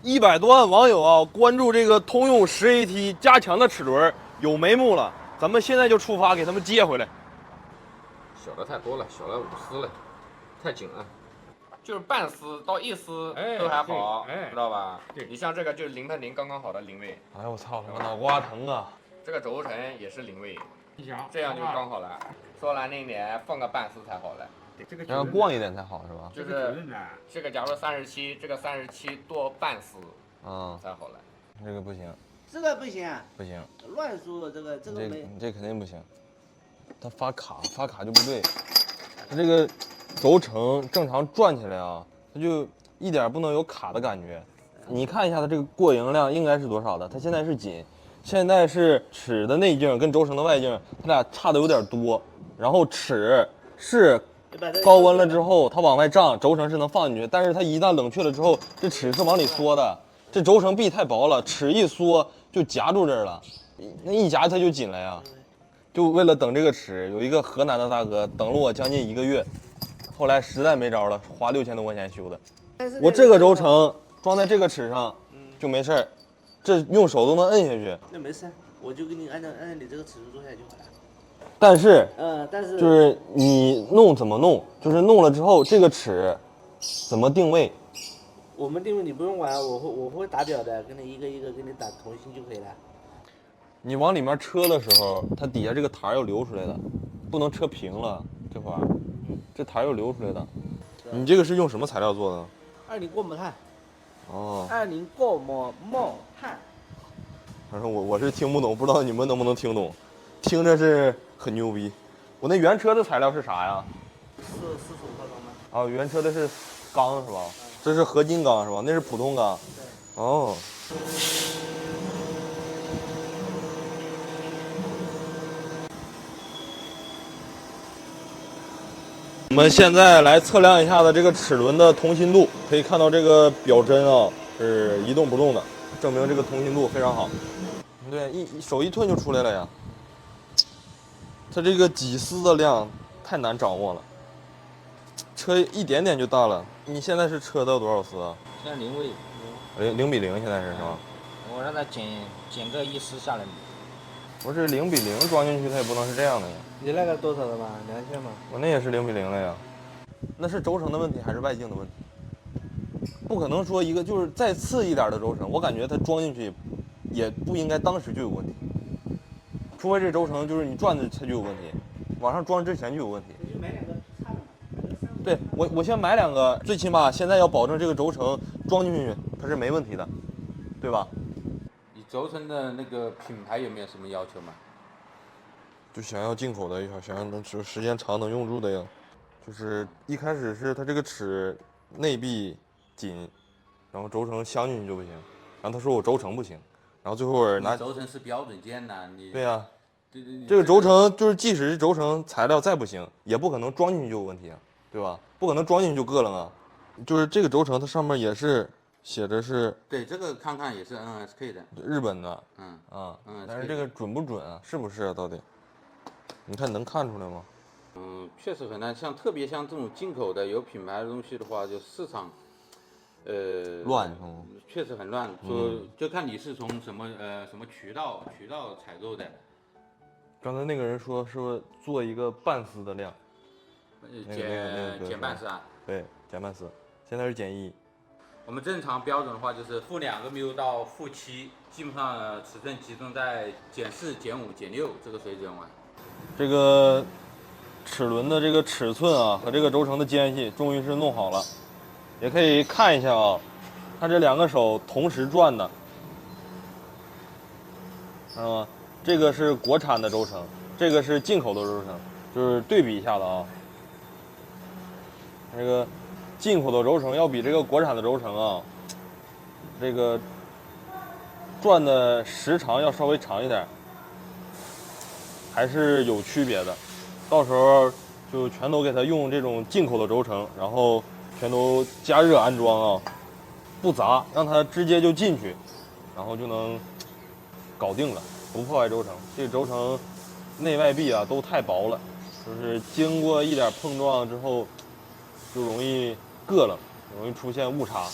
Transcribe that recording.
100多万网友啊，关注这个通用10AT 加强的齿轮有眉目了，咱们现在就出发给他们接回来。小的太多了，小的5丝了，太紧了。就是半丝到1丝都还好，知道吧？你像这个就是0.0刚刚好的零位。哎呦我操，他妈脑瓜疼啊！这个轴承也是零位，这样就刚好了。说难听点，放个半丝才好了。这个要逛一点才好是吧？就是这个，假如37，这个37多半丝，才好了。这个不行，这个不行，不行，乱说这个没，这肯定不行，它发卡就不对，它这个轴承正常转起来啊，它就一点不能有卡的感觉。你看一下它这个过盈量应该是多少的，它现在是紧，现在是齿的内径跟轴承的外径，它俩差的有点多，然后齿是高温了之后它往外胀，轴承是能放进去，但是它一旦冷却了之后，这齿是往里缩的，这轴承壁太薄了，齿一缩就夹住这儿了，那一夹它就紧了呀。就为了等这个齿，有一个河南的大哥等了我将近1个月，后来实在没招了，花6000多块钱修的。我这个轴承装在这个齿上就没事儿，这用手都能摁下去。那没事，我就给你按照你这个尺寸做下来就好了。但是就是你弄怎么弄，就是弄了之后这个齿怎么定位？我们定位你不用管，我会打表的，给你一个一个给你打同心就可以了。你往里面车的时候，它底下这个台要流出来的，不能车平了这块儿，这台要流出来的。你这个是用什么材料做的？20过锰碳。哦，20过锰碳。反正我是听不懂，不知道你们能不能听懂，听着是很牛逼。我那原车的材料是啥呀？是45克钢的。啊，原车的是钢是吧？这是合金钢是吧？那是普通钢。对。哦。我们现在来测量一下子这个齿轮的同心度，可以看到这个表针啊是一动不动的，证明这个同心度非常好。对，手一顿就出来了呀。它这个几丝的量太难掌握了，车一点点就大了。你现在是车到多少丝啊？现在0位，0:0现在是吧？我让它减个1丝下来。不是0:0装进去，它也不能是这样的呀。你那个多少的吧？2000吗？我那也是0:0的呀。那是轴承的问题还是外径的问题？不可能说一个就是再次一点的轴承，我感觉它装进去也不应该当时就有问题，除非这轴承就是你转的它就有问题，往上装之前就有问题。你就买2个差的嘛。对，我先买2个，最起码现在要保证这个轴承装进去它是没问题的，对吧？你轴承的那个品牌有没有什么要求吗？就想要进口的，想要能时间长能用住的呀。就是一开始是它这个齿内壁紧，然后轴承镶进去就不行，然后他说我轴承不行，然后最后我拿轴承是标准件呐，你对呀，对，这个轴承就是即使是轴承材料再不行，也不可能装进去就有问题啊，对吧？不可能装进去就硌了啊。就是这个轴承它上面也是写着是，对，这个看看也是 NSK 的，日本的，NSK 但是这个准不准啊？是不是啊？到底？你看能看出来吗？确实很难，特别像这种进口的有品牌的东西的话，就市场，乱是吗？确实很乱，就看你是从什么渠道采购的。刚才那个人说做一个半丝的量，减半丝啊？对，减半丝，现在是减1。我们正常标准的话就是-2个缪到-7，基本上尺寸集中在减4、减5、减6这个水准嘛。这个齿轮的这个尺寸啊和这个轴承的间隙终于是弄好了，也可以看一下啊，它这2个手同时转的，知道吗？这个是国产的轴承，这个是进口的轴承，就是对比一下子啊。这个进口的轴承要比这个国产的轴承啊，这个转的时长要稍微长一点，还是有区别的。到时候就全都给它用这种进口的轴承，然后全都加热安装啊，不砸，让它直接就进去，然后就能搞定了，不破坏轴承。这轴承内外壁啊都太薄了，就是经过一点碰撞之后，就容易硌了，容易出现误差。